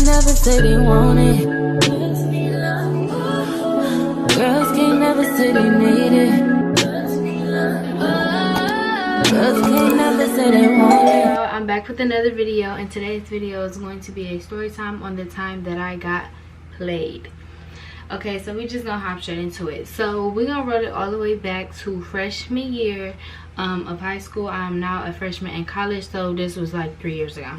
can't never say they want it. Girls can't never say they need it. Girls can't never say they want it. I'm back with another video, and today's video is going to be a story time on the time that I got played. Okay, so we just gonna hop straight into it. So we're gonna run it all the way back to freshman year of high school. I'm now a freshman in college, so this was like 3 years ago.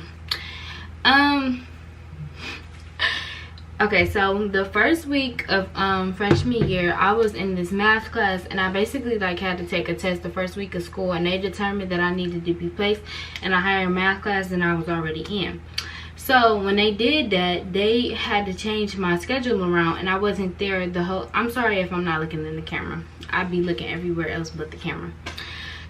Okay, so the first week of freshman year, I was in this math class, and I basically like had to take a test the first week of school, and they determined that I needed to be placed in a higher math class than I was already in. So when they did that, they had to change my schedule around, and I wasn't there the whole. I'm sorry if I'm not looking in the camera. I'd be looking everywhere else but the camera.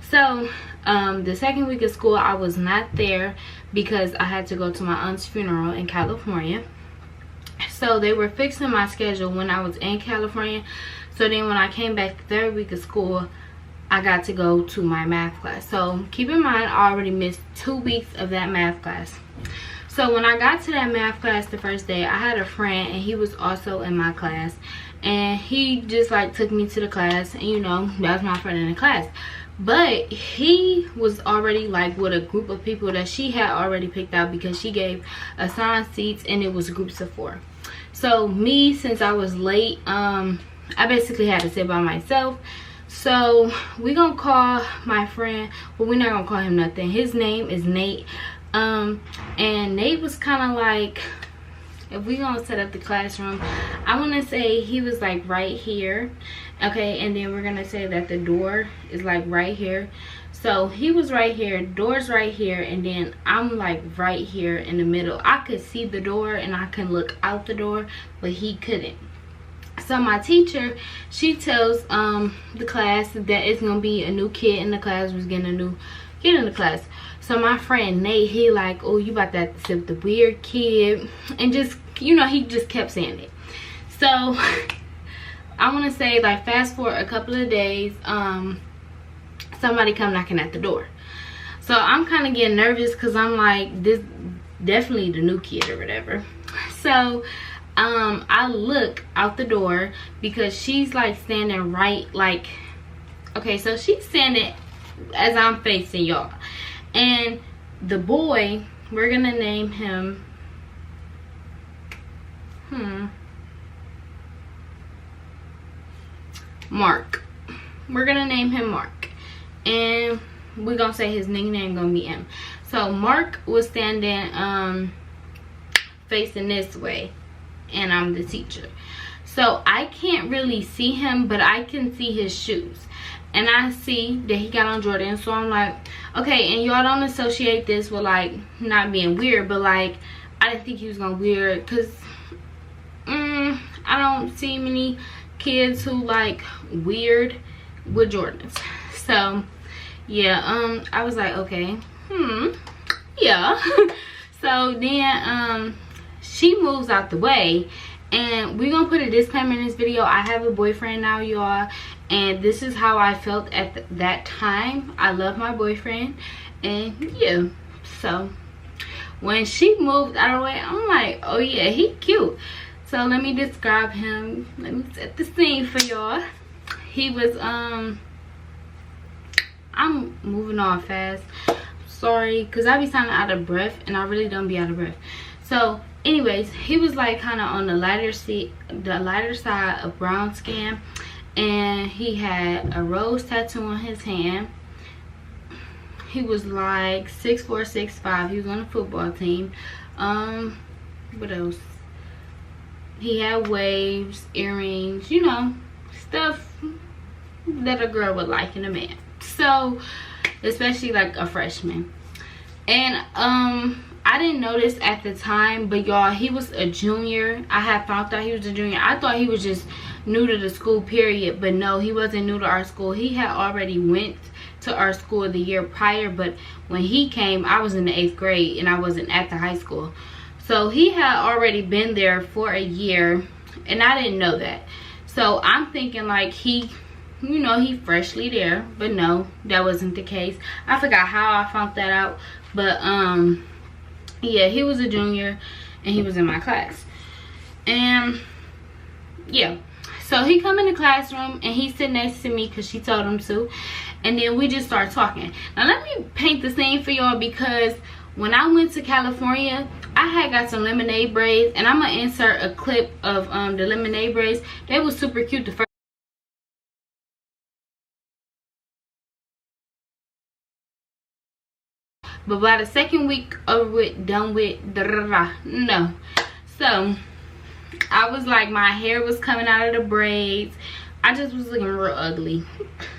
So the second week of school, I was not there because I had to go to my aunt's funeral in California. So they were fixing my schedule when I was in California. So then when I came back the third week of school, I got to go to my math class. So keep in mind, I already missed 2 weeks of that math class. So when I got to that math class the first day, I had a friend, and he was also in my class, and he just like took me to the class, and you know, that was my friend in the class. But he was already like with a group of people that she had already picked out, because she gave assigned seats and it was groups of 4. So me, since I was late, I basically had to sit by myself. So we gonna call my friend, well, we're not gonna call him nothing. His name is Nate. And Nate was kind of like, if we gonna set up the classroom, I want to say he was like right here. Okay, and then we're gonna say that the door is like right here. So he was right here, door's right here, and then I'm like right here in the middle. I could see the door and I can look out the door, but he couldn't. So my teacher, she tells the class that it's gonna be a new kid in the class, was getting a new kid in the class. So my friend Nate, he like, oh, you about to have to sit with the weird kid, and just, you know, he just kept saying it. So I want to say, like, fast forward a couple of days, somebody come knocking at the door. So I'm kind of getting nervous, because I'm like, this definitely the new kid or whatever. So I look out the door, because she's like standing right, like, okay, so she's standing as I'm facing y'all, and the boy, we're gonna name him Mark. We're gonna name him Mark, and we're gonna say his nickname gonna be M. So Mark was standing facing this way, and I'm the teacher. So I can't really see him, but I can see his shoes, and I see that he got on Jordan. So I'm like, okay, and y'all don't associate this with like not being weird, but like I didn't think he was gonna weird, because I don't see many kids who like weird with Jordans. So yeah, I was like, okay, yeah. So then she moves out the way, and we're gonna put a disclaimer in this video. I have a boyfriend now, y'all, and this is how I felt at that time. I love my boyfriend, and yeah. So when she moved out of the way, I'm like, oh yeah, he cute. So let me describe him. Let me set the scene for y'all. He was I'm moving on fast, sorry, because I be sounding out of breath, and I really don't be out of breath. So anyways, he was like kind of on the lighter side of brown skin, and he had a rose tattoo on his hand. He was like 6'4", 6'5". He was on the football team. What else? He had waves, earrings, you know, stuff that a girl would like in a man. So especially like a freshman. And I didn't notice at the time, but y'all, he was a junior. I had found out he was a junior. I thought he was just new to the school, period. But no, he wasn't new to our school. He had already went to our school the year prior, but when he came, I was in the 8th grade and I wasn't at the high school. So he had already been there for a year, and I didn't know that. So I'm thinking like he, you know, he freshly there, but no, that wasn't the case. I forgot how I found that out, but yeah, he was a junior, and he was in my class. And yeah, so he come in the classroom and he sit next to me because she told him to, and then we just start talking. Now let me paint the scene for y'all, because when I went to California, I had got some lemonade braids, and I'm gonna insert a clip of the lemonade braids. They was super cute the first. But by the second week of it, done with, no. So I was like, my hair was coming out of the braids. I just was looking real ugly.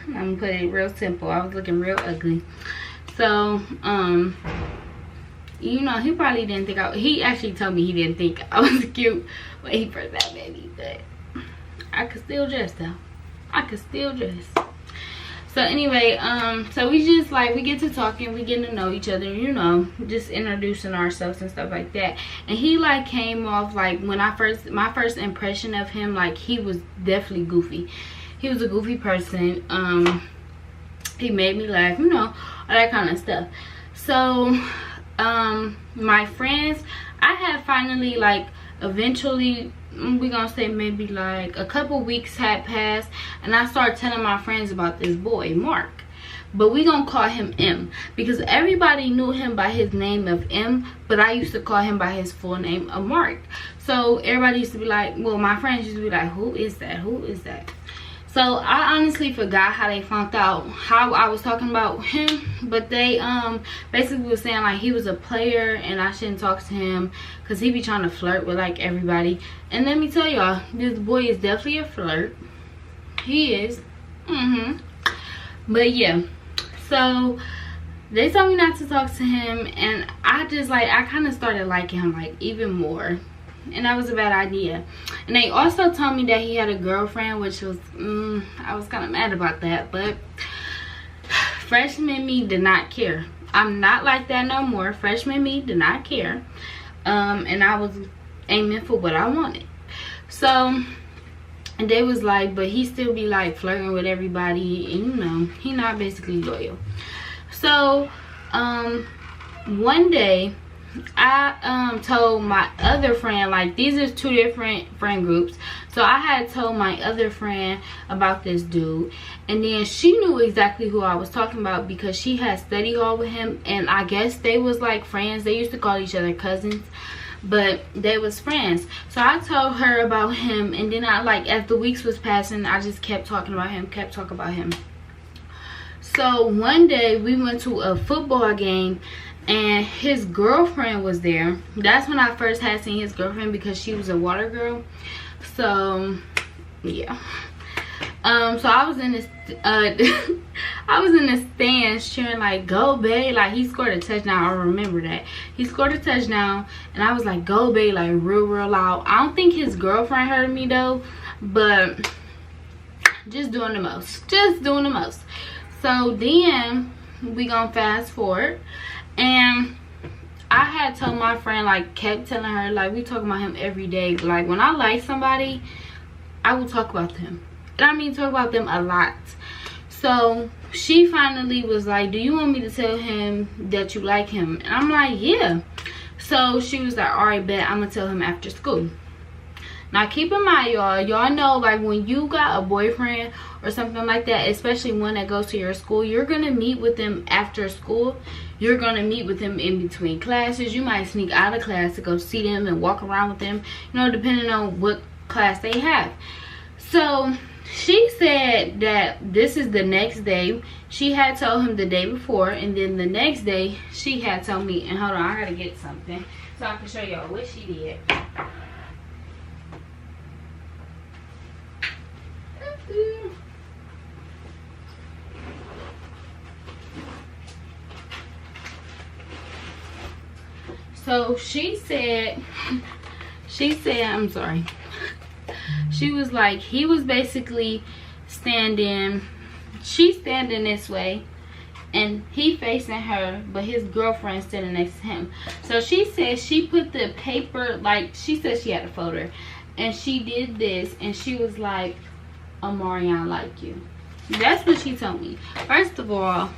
I'm gonna put it real simple. I was looking real ugly. So you know, he probably didn't think he actually told me he didn't think I was cute when he first met me, but I could still dress though. I could still dress. So anyway, so we just like, we get to talking, we get to know each other, you know, just introducing ourselves and stuff like that. And he like came off like, when my first impression of him, like he was definitely goofy. He was a goofy person. He made me laugh, you know, all that kind of stuff. So my friends, I had finally, like, eventually, we're gonna say maybe like a couple weeks had passed, and I started telling my friends about this boy Mark, but we gonna call him M, because everybody knew him by his name of M, but I used to call him by his full name of Mark. So everybody used to be like, well, my friends used to be like, who is that, who is that? So I honestly forgot how they found out how I was talking about him, but they basically was saying like he was a player and I shouldn't talk to him because he be trying to flirt with like everybody. And let me tell y'all, this boy is definitely a flirt. He is. But yeah, so they told me not to talk to him, and I just like, I kind of started liking him like even more. And that was a bad idea. And they also told me that he had a girlfriend, which was I was kind of mad about that, but freshman me did not care. I'm not like that no more. Freshman me did not care, and I was aiming for what I wanted. So, and they was like, but he still be like flirting with everybody, and you know, he not basically loyal. So one day I told my other friend, like, these are two different friend groups, so I had told my other friend about this dude, and then she knew exactly who I was talking about because she had study hall with him, and I guess they was like friends. They used to call each other cousins, but they was friends. So I told her about him, and then I, like, as the weeks was passing, I just kept talking about him, kept talking about him. So one day we went to a football game, and his girlfriend was there. That's when I first had seen his girlfriend, because she was a water girl. So yeah, so I was in this I was in the stands cheering like, go babe, like he scored a touchdown. I remember that he scored a touchdown, and I was like, go babe, like real loud. I don't think his girlfriend heard me though, but just doing the most, just doing the most. So then we gonna fast forward, and I had told my friend, like, kept telling her, like, we talk about him every day. Like, when I like somebody, I will talk about them, and I mean talk about them a lot. So she finally was like, do you want me to tell him that you like him? And I'm like, yeah. So she was like, all right, bet, I'm gonna tell him after school. Now keep in mind, y'all know, like, when you got a boyfriend or something like that, especially one that goes to your school, you're gonna meet with them after school. You're gonna meet with them in between classes. You might sneak out of class to go see them and walk around with them, you know, depending on what class they have. So she said that this is the next day. She had told him the day before, and then the next day she had told me, and hold on, I gotta get something so I can show y'all what she did. So she said, I'm sorry. She was like, he was basically standing, she's standing this way, and he facing her, but his girlfriend standing next to him. So she said she put the paper, like, she said she had a folder, and she did this, and she was like, Omarion like you. That's what she told me. First of all,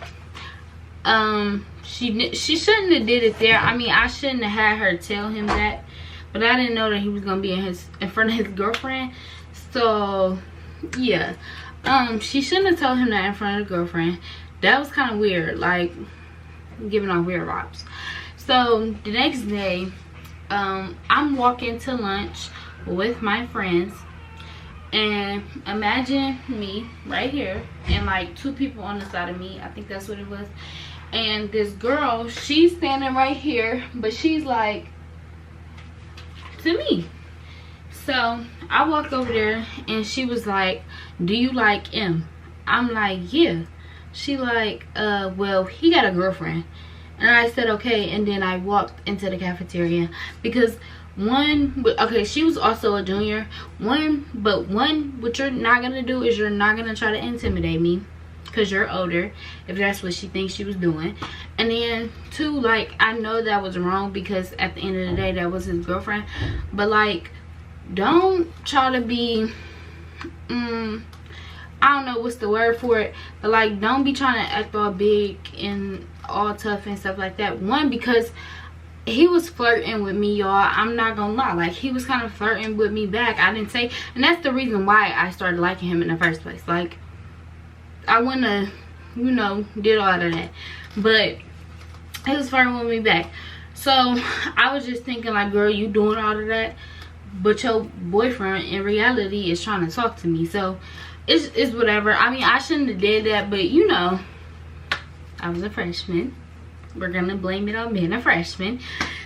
she shouldn't have did it there. I mean, I shouldn't have had her tell him that, but I didn't know that he was gonna be in front of his girlfriend. So yeah, she shouldn't have told him that in front of the girlfriend. That was kind of weird, like giving off weird vibes. So the next day, I'm walking to lunch with my friends, and imagine me right here and like 2 people on the side of me. I think that's what it was. And this girl, she's standing right here, but she's like to me. So I walked over there and she was like, do you like him? I'm like, yeah. She like, well, he got a girlfriend. And I said, okay. And then I walked into the cafeteria because okay, she was also a junior. What you're not gonna do is you're not gonna try to intimidate me because you're older, if that's what she thinks she was doing. And then 2, like, I know that was wrong because at the end of the day that was his girlfriend, but like, don't try to be I don't know what's the word for it, but like, don't be trying to act all big and all tough and stuff like that. One, because he was flirting with me, y'all. I'm not gonna lie, like, he was kind of flirting with me back. I didn't say, and that's the reason why I started liking him in the first place. Like, I wouldn't have, you know, did all of that, but he was flirting with me back. So I was just thinking like, girl, you doing all of that, but your boyfriend in reality is trying to talk to me. So it's whatever. I mean, I shouldn't have did that, but you know, I was a freshman. We're gonna blame it on being a freshman.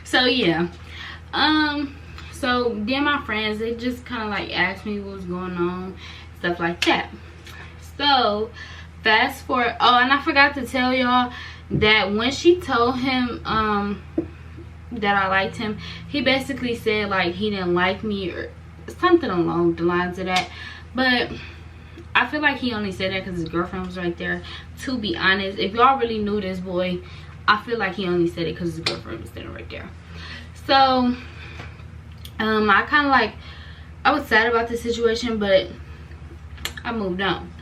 So yeah, so then my friends, they just kind of like asked me what was going on, stuff like that. So fast forward, oh, and I forgot to tell y'all that when she told him that I liked him, he basically said like he didn't like me or something along the lines of that. But I feel like he only said that because his girlfriend was right there. To be honest, if y'all really knew this boy, I feel like he only said it because his girlfriend was standing right there. So I kind of like, I was sad about the situation, but I moved on.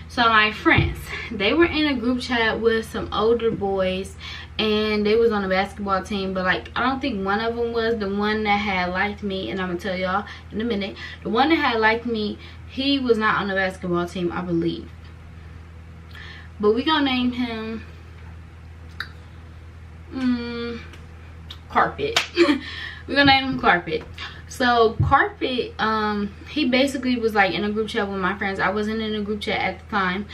So my friends, they were in a group chat with some older boys, and they was on a basketball team, but like, I don't think one of them was the one that had liked me, and I'm gonna tell y'all in a minute. The one that had liked me, he was not on the basketball team, I believe. But we gonna name him Carpet. We're gonna name him Carpet. So Carpet, he basically was like in a group chat with my friends. I wasn't in a group chat at the time,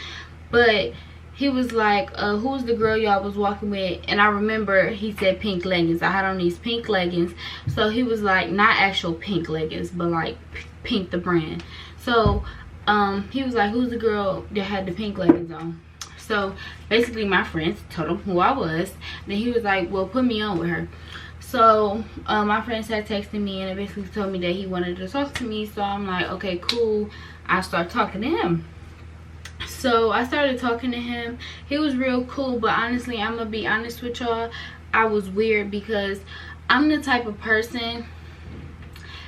but he was like, who's the girl y'all was walking with? And I remember he said pink leggings. I had on these pink leggings. So he was like, not actual pink leggings, but like Pink the brand. So he was like, who's the girl that had the pink leggings on? So basically my friends told him who I was. Then he was like, well, put me on with her. So my friends had texted me and it basically told me that he wanted to talk to me. So I'm like, okay, cool. I start talking to him. So I started talking to him. He was real cool, but honestly, I'm gonna be honest with y'all, I was weird because I'm the type of person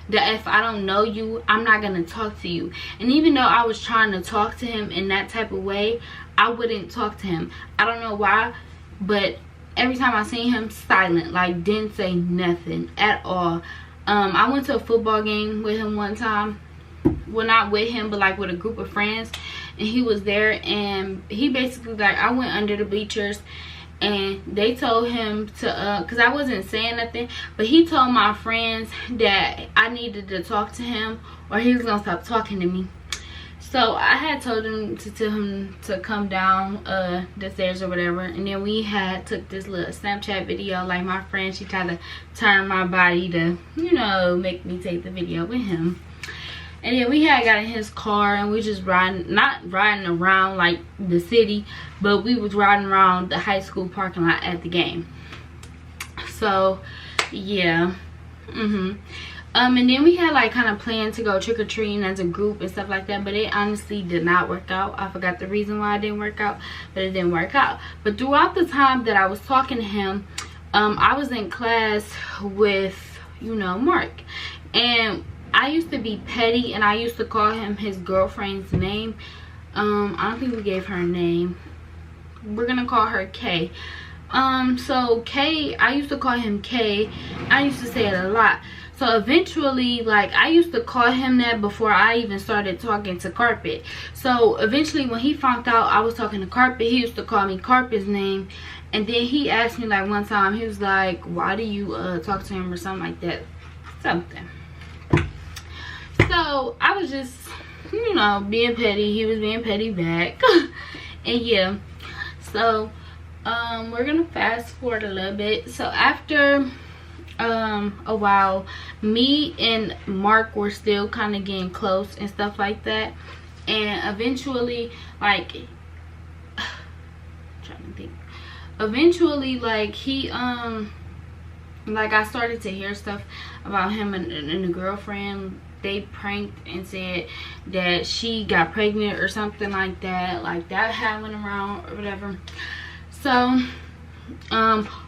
that if I don't know you, I'm not gonna talk to you. And even though I was trying to talk to him in that type of way, I wouldn't talk to him. I don't know why, but every time I seen him, silent, like didn't say nothing at all. I went to a football game with him one time. Well, not with him, but like with a group of friends, and he was there, and he basically, like, I went under the bleachers and they told him to because I wasn't saying nothing, but he told my friends that I needed to talk to him or he was gonna stop talking to me. So I had told him to tell him to come down the stairs or whatever, and then we had took this little Snapchat video. Like, my friend, she tried to turn my body to, you know, make me take the video with him. And then we had got in his car and we just riding, not riding around like the city, but we was riding around the high school parking lot at the game. So yeah. And then we had like kind of planned to go trick-or-treating as a group and stuff like that, but it honestly did not work out. I forgot the reason why it didn't work out, but it didn't work out. But throughout the time that I was talking to him, I was in class with, you know, Mark, and I used to be petty and I used to call him his girlfriend's name. I don't think we gave her a name. We're gonna call her K. So K, I used to call him K. I used to say it a lot. So So eventually, like, I used to call him that before I even started talking to Carpet. So eventually when he found out I was talking to Carpet, he used to call me Carpet's name. And then he asked me, like, one time, he was like, why do you talk to him or something like that. Something. So I was just, you know, being petty. He was being petty back. And yeah, so we're gonna fast forward a little bit. So after a while, me and Mark were still kind of getting close and stuff like that. And eventually, like, I'm trying to think. Eventually, like, he like, I started to hear stuff about him and a girlfriend. They pranked and said that she got pregnant or something like that. Like, that happened around or whatever. So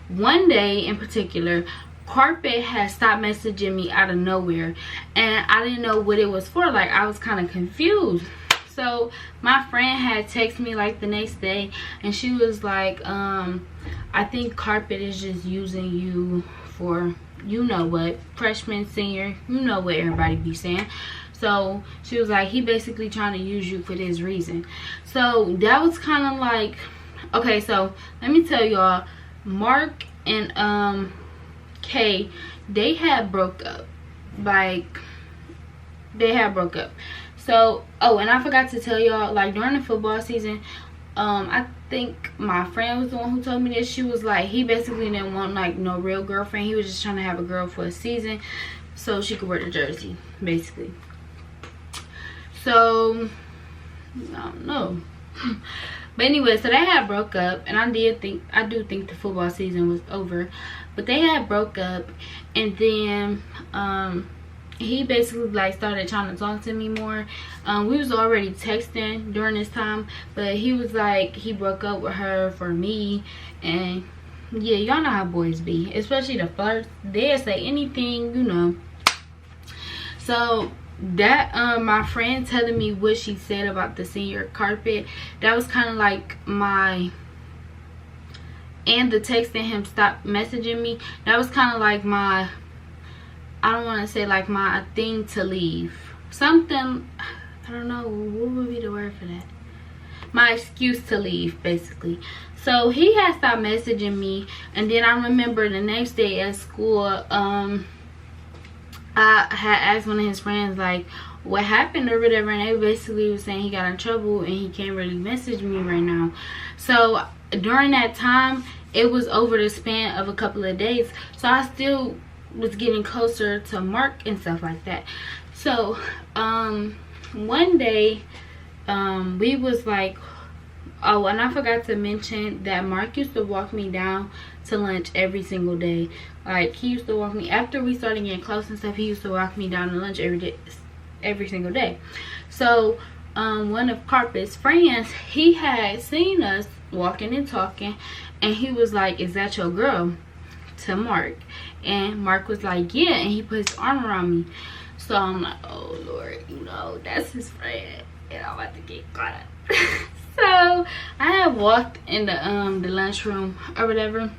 one day in particular, Carpet had stopped messaging me out of nowhere, and I didn't know what it was for. Like, I was kind of confused. So my friend had texted me like the next day, and she was like, I think Carpet is just using you for, you know what, freshman, senior, you know what everybody be saying. So she was like, he basically trying to use you for this reason. So that was kind of like, okay, so let me tell y'all, Mark and Kay, they had broke up. Like, they had broke up. So, oh, and I forgot to tell y'all, like, during the football season, I think my friend was the one who told me this. She was like, he basically didn't want, like, no real girlfriend. He was just trying to have a girl for a season so she could wear the jersey, basically. So, I don't know. But anyway, so they had broke up, and I do think the football season was over. But they had broke up, and then he basically, like, started trying to talk to me more. We was already texting during this time, but he was like, he broke up with her for me. And yeah, y'all know how boys be, especially the first. They'll say anything, you know. So that my friend telling me what she said about the senior Carpet, that was kind of like my, and the texting him stop messaging me, that was kind of like my, I don't want to say like my thing to leave. Something, I don't know, what would be the word for that? My excuse to leave, basically. So he had stopped messaging me, and then I remember the next day at school, I had asked one of his friends, like, what happened or whatever, and they basically was saying he got in trouble and he can't really message me right now. So during that time, it was over the span of a couple of days, so I still was getting closer to Mark and stuff like that. So one day we was like, oh, and I forgot to mention that Mark used to walk me down to lunch every single day. Like, he used to walk me, after we started getting close and stuff, he used to walk me down to lunch every single day. So one of Carpet's friends, he had seen us walking and talking, and he was like, is that your girl? To Mark. And Mark was like, yeah, and he put his arm around me. So I'm like, oh Lord, you know, that's his friend, and I'm about to get caught up. So I had walked in the lunchroom or whatever.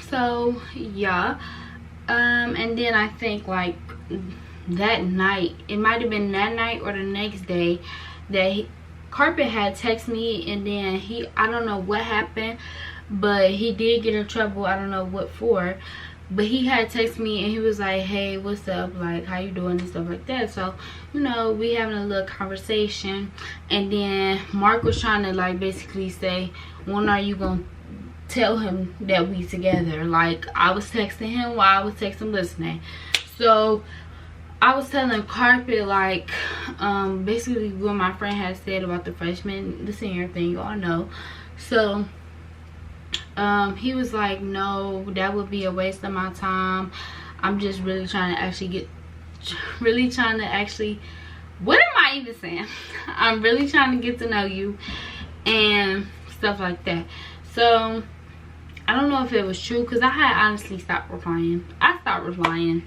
So yeah, and then I think like that night, it might have been that night or the next day, that Carpet had texted me, and then I don't know what happened, but he did get in trouble. I don't know what for, but he had texted me and he was like, hey, what's up, like, how you doing and stuff like that. So, you know, we having a little conversation, and then Mark was trying to, like, basically say, when are you gonna tell him that we together? Like, I was texting him while I was texting listening. So I was telling Carpet, like, basically what my friend had said about the freshman, the senior thing, y'all know. So he was like, no, that would be a waste of my time. I'm just really trying to actually what am I even saying? I'm really trying to get to know you and stuff like that. So I don't know if it was true, because I had honestly stopped replying. I stopped replying.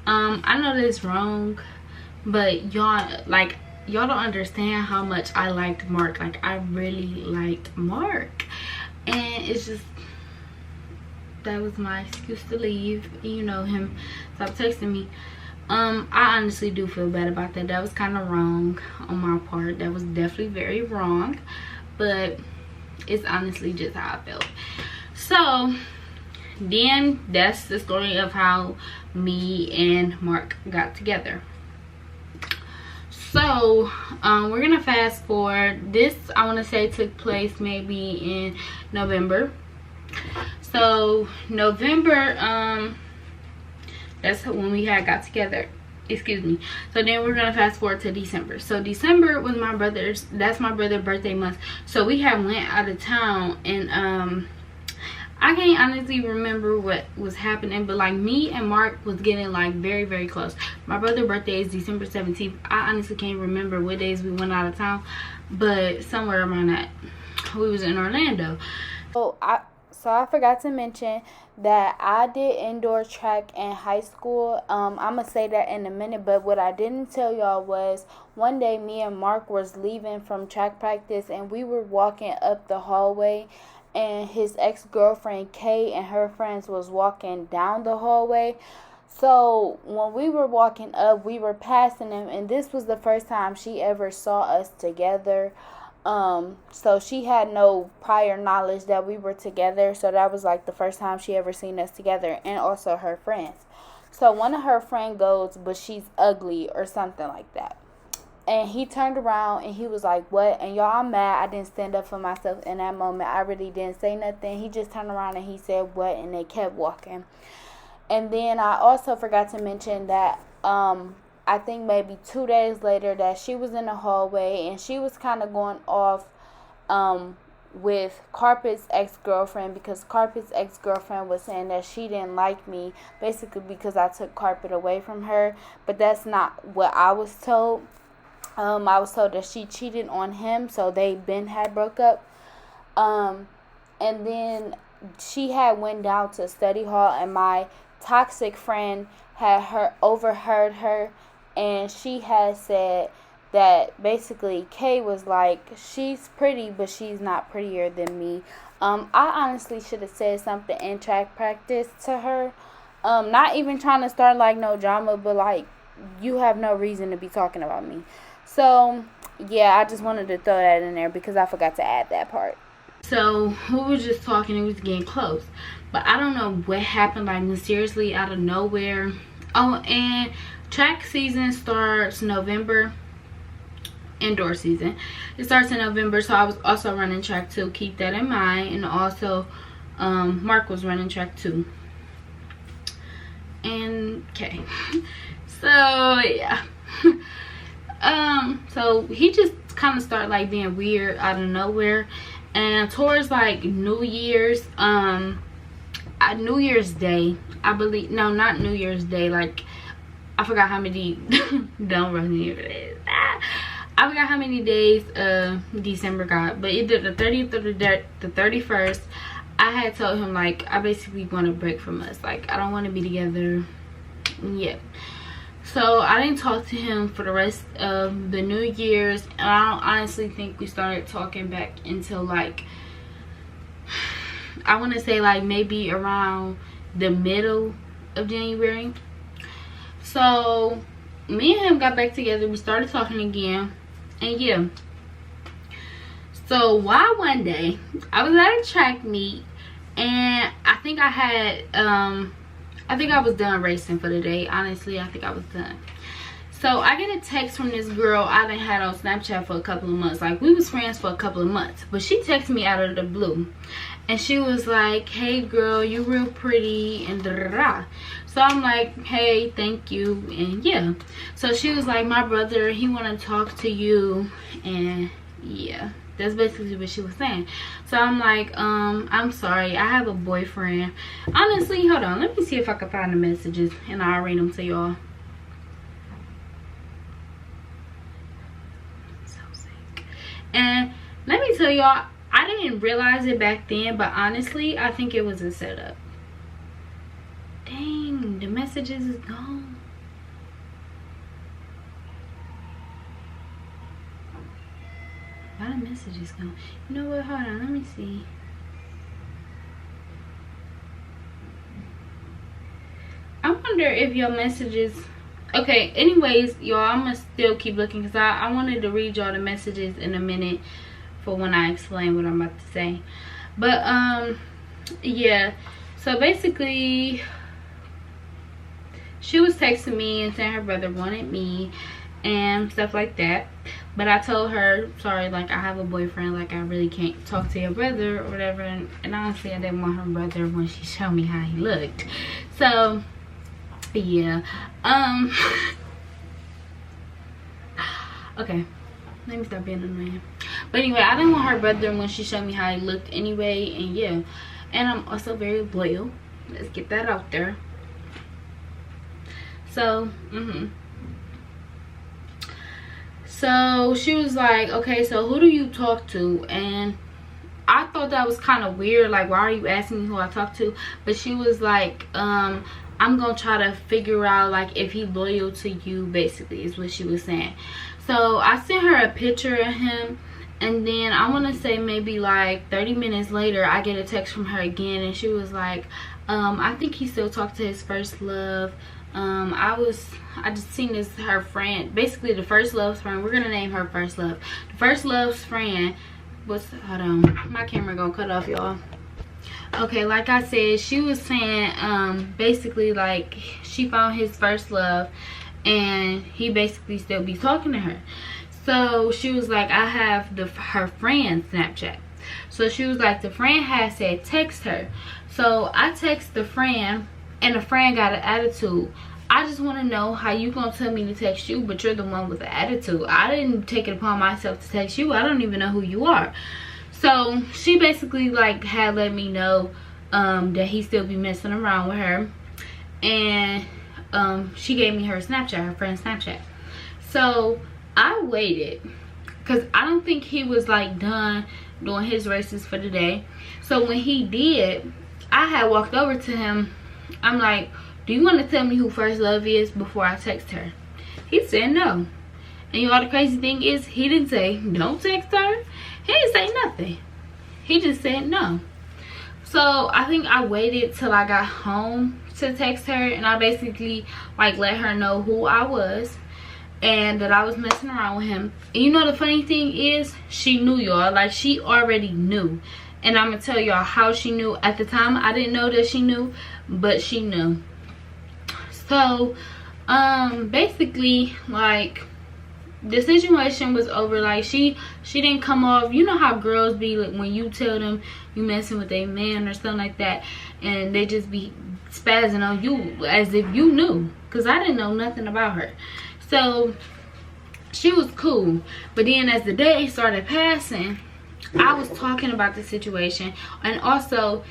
I know that's wrong, but y'all don't understand how much I liked Mark. Like, I really liked Mark, and it's just, that was my excuse to leave. You know, him stopped texting me. I honestly do feel bad about that. That was kind of wrong on my part. That was definitely very wrong, but it's honestly just how I felt. So then that's the story of how me and Mark got together. So we're gonna fast forward. This, I want to say, took place maybe in November. So November, that's when we had got together, excuse me. So then we're gonna fast forward to December. So December was my brother's, that's my brother's birthday month. So we had went out of town, and I can't honestly remember what was happening, but like me and Mark was getting like very, very close. My brother's birthday is December 17th. I honestly can't remember what days we went out of town, but somewhere around that. We was in Orlando. So I forgot to mention that I did indoor track in high school. I'm gonna say that in a minute, but what I didn't tell y'all was one day me and Mark was leaving from track practice, and we were walking up the hallway, and his ex-girlfriend Kay and her friends was walking down the hallway. So when we were walking up, we were passing them, and this was the first time she ever saw us together. So she had no prior knowledge that we were together, so that was like the first time she ever seen us together, and also her friends. So one of her friend goes, "But she's ugly," or something like that. And he turned around and he was like, "What?" And y'all, I'm mad I didn't stand up for myself in that moment. I really didn't say nothing. He just turned around and he said, "What?" And they kept walking. And then I also forgot to mention that I think maybe 2 days later that she was in the hallway and she was kind of going off with Carpet's ex-girlfriend, because Carpet's ex-girlfriend was saying that she didn't like me basically because I took Carpet away from her. But that's not what I was told. I was told that she cheated on him, so they been had broke up. And then she had went down to study hall, and my toxic friend had overheard her, and she had said that basically Kay was like, "She's pretty, but she's not prettier than me." I honestly should have said something in track practice to her. Not even trying to start like no drama, but like, you have no reason to be talking about me. So yeah, I just wanted to throw that in there because I forgot to add that part. So we were just talking, it was getting close, but I don't know what happened, like mysteriously out of nowhere. Oh, and track season starts November. Indoor season, it starts in November, so I was also running track too, keep that in mind. And also Mark was running track too, and okay. So yeah. So he just kind of started like being weird out of nowhere, and towards like New Year's New Year's Day, I believe, no, not New Year's Day, like I forgot how many don't rush me over this. I forgot how many days December got, but either the 30th or the 31st, I had told him like I basically want a break from us, like I don't want to be together yet. So I didn't talk to him for the rest of the New Year's, and I don't honestly think we started talking back until like, I want to say like maybe around the middle of January. So me and him got back together, we started talking again, and yeah. So why one day I was at a track meet, and I think I had I think I was done racing for the day. Honestly, I think I was done. So I get a text from this girl I done had on Snapchat for a couple of months. Like, we was friends for a couple of months, but she texted me out of the blue, and she was like, "Hey girl, you real pretty," and da da da. So I'm like, "Hey, thank you," and yeah. So she was like, "My brother, he want to talk to you," and yeah, that's basically what she was saying. So I'm like, I'm sorry, I have a boyfriend. Honestly, hold on, let me see if I can find the messages and I'll read them to y'all. So sick. And let me tell y'all, I didn't realize it back then, but honestly, I think it was a setup. Dang, the messages is gone. Why the messages gone? You know what? Hold on, let me see. wonder if your messages, okay, anyways, y'all, I'm gonna still keep looking because I wanted to read y'all the messages in a minute for when I explain what I'm about to say. But yeah, so basically she was texting me and saying her brother wanted me and stuff like that, but I told her, sorry, like, I have a boyfriend, like, I really can't talk to your brother or whatever. And honestly, I didn't want her brother when she showed me how he looked. So yeah, okay, let me stop being annoying. But anyway, I didn't want her brother when she showed me how he looked anyway. And yeah, and I'm also very loyal, let's get that out there. So so she was like, okay, so who do you talk to? And I thought that was kind of weird, like, why are you asking me who I talk to? But she was like, I'm gonna try to figure out, like, if he loyal to you, basically, is what she was saying. So I sent her a picture of him, and then I want to say maybe like 30 minutes later, I get a text from her again, and she was like, I think he still talked to his first love. I just seen this, her friend, basically the first love's friend, we're gonna name her first love. The first love's friend was, hold on, my camera gonna cut off, y'all. Okay, like I said, she was saying basically, like, she found his first love and he basically still be talking to her. So she was like, I have her friend Snapchat. So she was like, the friend had said text her. So I text the friend and the friend got an attitude. I just want to know how you gonna tell me to text you, but you're the one with the attitude. I didn't take it upon myself to text you. I don't even know who you are. So she basically, like, had let me know that he still be messing around with her. And she gave me her Snapchat, her friend's Snapchat. So I waited because I don't think he was, like, done doing his races for the day. So when he did, I had walked over to him. I'm like, do you want to tell me who first love is before I text her? He said no. And you know, the crazy thing is, he didn't say don't text her. He didn't say nothing. He just said no. So I think I waited till I got home to text her, and I basically, like, let her know who I was and that I was messing around with him. And you know, the funny thing is, she knew, y'all. Like, she already knew. And I'm gonna tell y'all how she knew. At the time, I didn't know that she knew, but she knew. So basically, like, the situation was over. Like, she didn't come off, you know how girls be, like, when you tell them you messing with a man or something like that, and they just be spazzing on you as if you knew, because I didn't know nothing about her. So she was cool. But then as the day started passing, I was talking about the situation, and also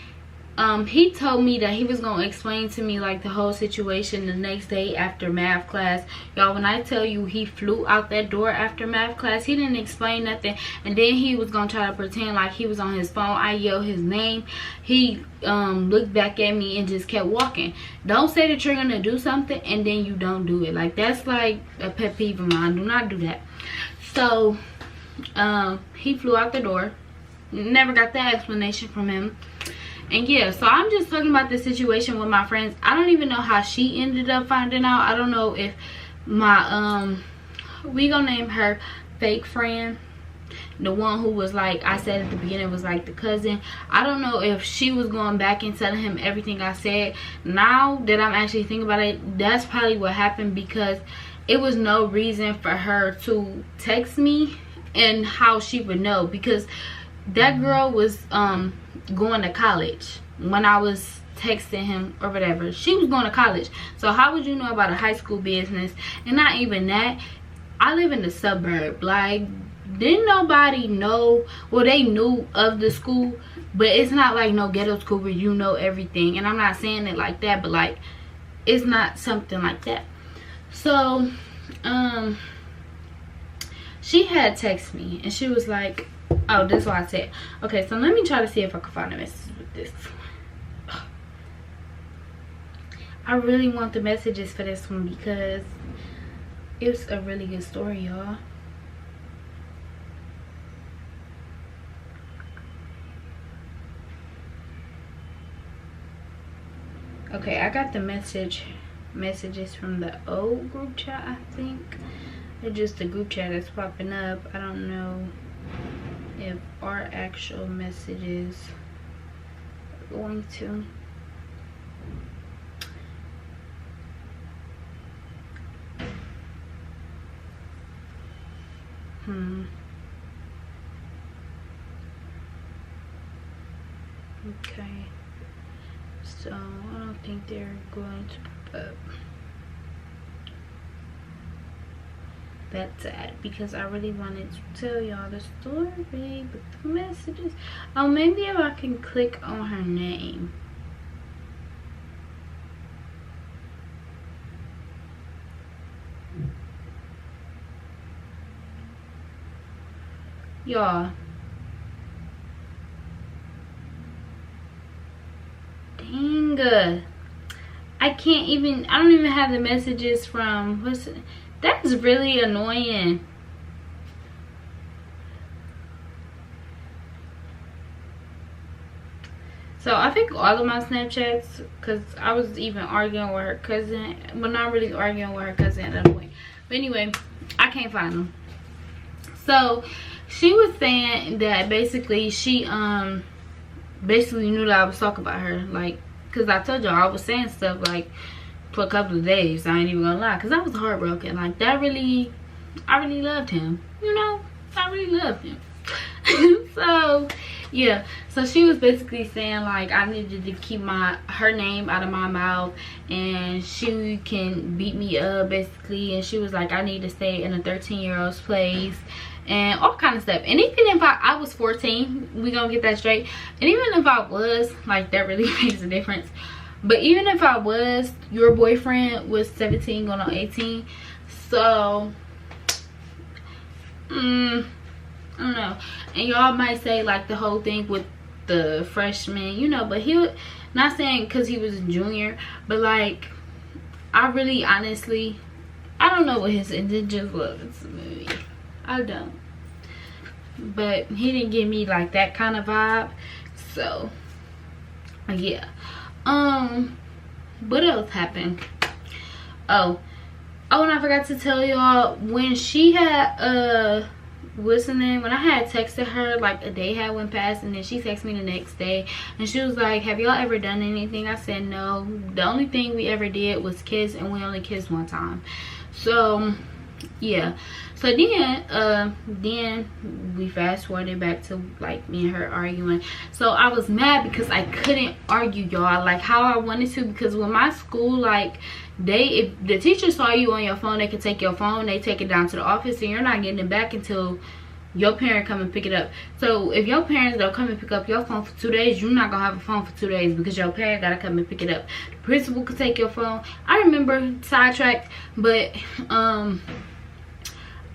he told me that he was gonna explain to me, like, the whole situation the next day after math class. Y'all, when I tell you he flew out that door after math class, he didn't explain nothing. And then he was gonna try to pretend like he was on his phone. I yelled his name. He looked back at me and just kept walking. Don't say that you're gonna do something and then you don't do it. Like, that's like a pet peeve of mine. Do not do that. So he flew out the door. Never got that explanation from him. And yeah, so I'm just talking about the situation with my friends. I don't even know how she ended up finding out. I don't know if my we gonna name her fake friend, the one who was, like I said at the beginning, was like the cousin. I don't know if she was going back and telling him everything I said. Now that I'm actually thinking about it, that's probably what happened, because it was no reason for her to text me. And how she would know, because that girl was going to college when I was texting him or whatever. She was going to college. So how would you know about a high school business? And not even that, I live in the suburb. Like, didn't nobody know? Well, they knew of the school, but it's not like no ghetto school where you know everything. And I'm not saying it like that, but, like, it's not something like that. So she had texted me and she was like, oh, this is what I said. Okay, so let me try to see if I can find a message with this. I really want the messages for this one because it's a really good story, y'all. Okay, I got the message messages from the old group chat, I think. Or just the group chat that's popping up. I don't know if our actual messages are going to. Okay, so I don't think they're going to pop up. That's sad because I really wanted to tell y'all the story, but the messages. Oh, maybe if I can click on her name. Y'all, dang, I can't even, I don't even have the messages from, what's it? That's really annoying. So I think all of my Snapchats, because I was even arguing with her cousin, well, not really arguing with her cousin at that point, but anyway, I can't find them. So she was saying that basically she basically knew that I was talking about her, like, because I told y'all I was saying stuff like for a couple of days. I ain't even gonna lie, because I was heartbroken. Like, that really, I really loved him, you know, I really loved him. So yeah, so she was basically saying like I needed to keep her name out of my mouth, and she can beat me up basically, and she was like I need to stay in a 13-year-old's place and all kind of stuff. And even if I was 14, we gonna get that straight, and even if I was, like, that really makes a difference, but even if I was, your boyfriend was 17 going on 18, so I don't know. And y'all might say like the whole thing with the freshman, you know, but he, not saying because he was a junior, but like I really honestly, I don't know what his intentions was. I don't, but he didn't give me like that kind of vibe. So yeah. What else happened? Oh, and I forgot to tell y'all, when she had listening, when I had texted her, like a day had went past, and then she texted me the next day and she was like, have y'all ever done anything? I said no, the only thing we ever did was kiss, and we only kissed one time. So yeah, so then we fast forwarded back to like me and her arguing. So I was mad because I couldn't argue, y'all, like how I wanted to, because with my school, like, if the teacher saw you on your phone, they could take your phone, they take it down to the office, and you're not getting it back until your parent come and pick it up. So if your parents don't come and pick up your phone for 2 days, you're not gonna have a phone for 2 days because your parent gotta come and pick it up. The principal could take your phone. I remember, sidetracked, but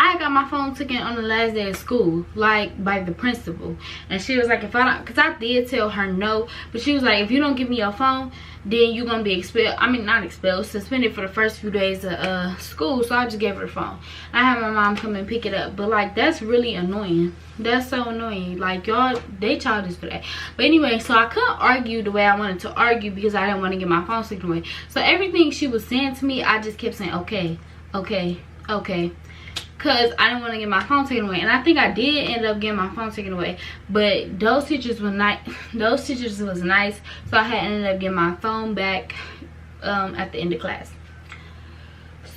I got my phone taken on the last day of school, like by the principal, and she was like, if I don't, because I did tell her no, but she was like, if you don't give me your phone, then you're gonna be expelled. I mean, not expelled, suspended for the first few days of school. So I just gave her the phone. I had my mom come and pick it up, but like that's really annoying. That's so annoying. Like, y'all, they childish for that. But anyway, so I couldn't argue the way I wanted to argue because I didn't want to get my phone taken away. So everything she was saying to me, I just kept saying okay, okay, okay, because I didn't want to get my phone taken away. And I think I did end up getting my phone taken away, but those teachers were nice. Those teachers was nice, so I had ended up getting my phone back at the end of class.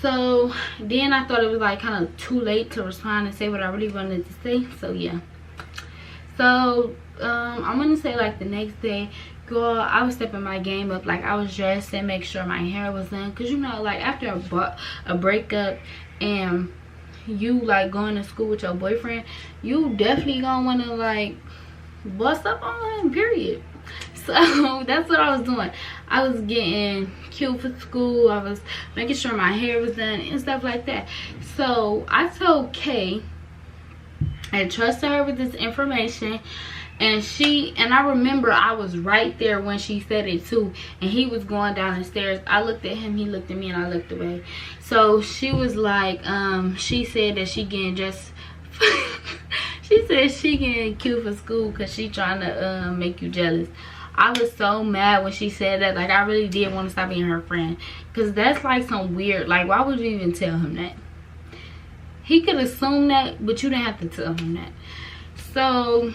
So then I thought it was like kind of too late to respond and say what I really wanted to say. So yeah, so I'm gonna say like the next day, girl, I was stepping my game up. Like, I was dressed and make sure my hair was done, because you know, like after a breakup and you like going to school with your boyfriend, you definitely gonna want to like bust up on him, period. So that's what I was doing. I was getting cute for school. I was making sure my hair was done and stuff like that. So I told Kay and trusted her with this information, and I remember I was right there when she said it too, and he was going down the stairs. I looked at him, he looked at me, and I looked away. So she was like, she said that she getting just she said she getting cute for school because she trying to make you jealous. I was so mad when she said that. Like, I really did want to stop being her friend, because that's like some weird, like, why would you even tell him that? He could assume that, but you didn't have to tell him that. So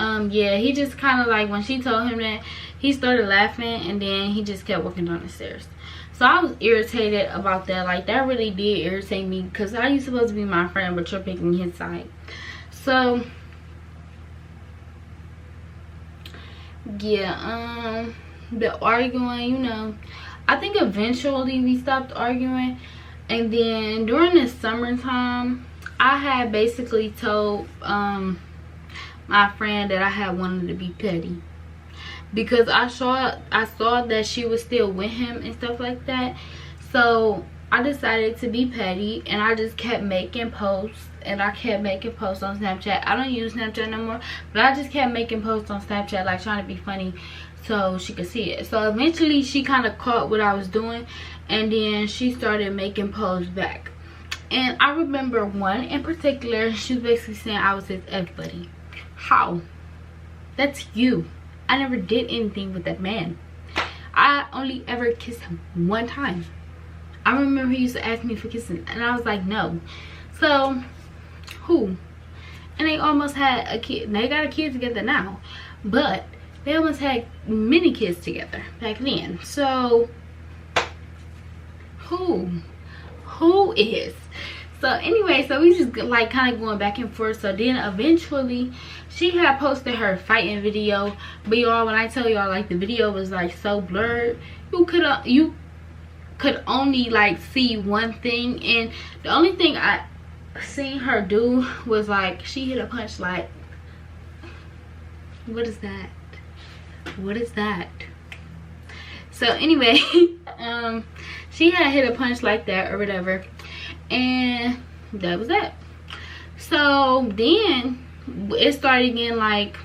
yeah, he just kind of like, when she told him that, he started laughing, and then he just kept walking down the stairs. So I was irritated about that. Like, that really did irritate me, because how you supposed to be my friend but you're picking his side? So yeah, the arguing, you know, I think eventually we stopped arguing. And then during the summertime, I had basically told my friend that I had wanted to be petty, because I saw that she was still with him and stuff like that. So I decided to be petty, and I just kept making posts, and I kept making posts on Snapchat. I don't use Snapchat no more, but I just kept making posts on Snapchat, like trying to be funny so she could see it. So eventually she kind of caught what I was doing, and then she started making posts back. And I remember one in particular, she was basically saying I was his ex-buddy. How? That's you. I never did anything with that man. I only ever kissed him one time. I remember he used to ask me for kissing, and I was like, no. So, who? And they almost had a kid. They got a kid together now, but they almost had many kids together back then. So, who is? So anyway, so we just like kind of going back and forth. So then eventually she had posted her fighting video, but y'all, when I tell y'all, like, the video was like so blurred, you could only like see one thing, and the only thing I seen her do was like she hit a punch. Like, what is that? What is that? So anyway, she had hit a punch like that or whatever, and that was it. So then it started again. Like,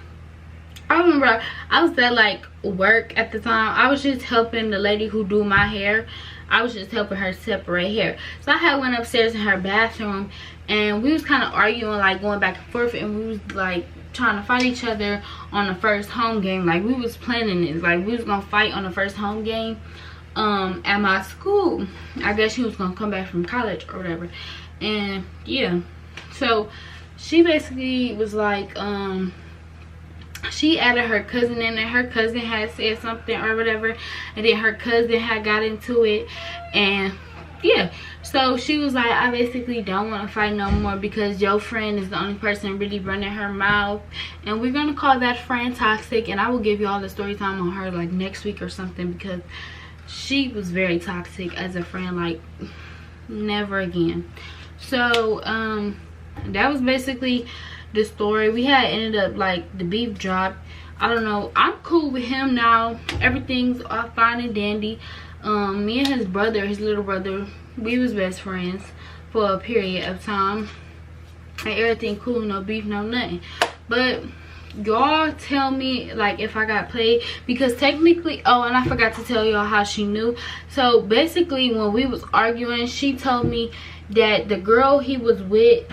I remember I was at like work at the time. I was just helping the lady who do my hair. I was just helping her separate hair. So I had went upstairs in her bathroom, and we was kind of arguing, like going back and forth, and we was like trying to fight each other on the first home game. Like, we was planning it, like we was gonna fight on the first home game at my school. I guess she was gonna come back from college or whatever. And yeah, so she basically was like, she added her cousin in, and her cousin had said something or whatever, and then her cousin had got into it. And yeah, so she was like, I basically don't want to fight no more, because your friend is the only person really running her mouth, and we're gonna call that friend toxic. And I will give you all the story time on her like next week or something, because she was very toxic as a friend, like never again. So that was basically the story. We had ended up like the beef dropped. I don't know, I'm cool with him now. Everything's all fine and dandy. Me and his brother, his little brother, we was best friends for a period of time, and everything cool, no beef, no nothing. But y'all tell me like if I got played, because technically, oh, and I forgot to tell y'all how she knew. So basically, when we was arguing, she told me that the girl he was with,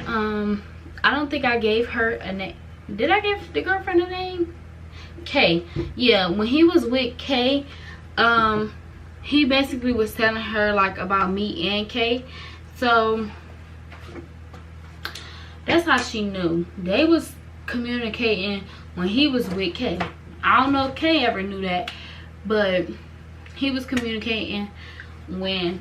I don't think I gave her a name. Did I give the girlfriend a name? Kay. Yeah, when he was with Kay, he basically was telling her like about me and Kay. So that's how she knew. They was communicating when he was with Kay. I don't know if Kay ever knew that, but he was communicating when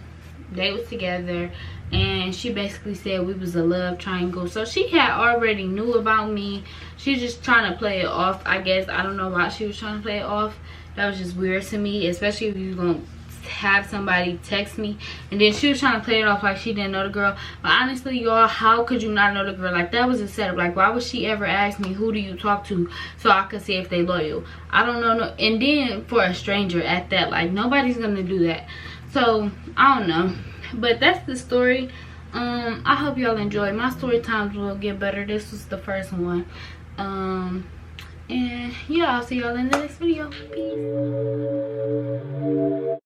they was together. And she basically said we was a love triangle. So she had already knew about me. She's just trying to play it off, I guess. I don't know why she was trying to play it off. That was just weird to me, especially if you was gonna have somebody text me and then she was trying to play it off like she didn't know the girl. But honestly, y'all, how could you not know the girl? Like, that was a setup. Like, why would she ever ask me who do you talk to so I could see if they loyal? I don't know. No, and then for a stranger at that, like, nobody's gonna do that. So I don't know, but that's the story. I hope y'all enjoyed. My story times will get better. This was the first one. And yeah, I'll see y'all in the next video. Peace.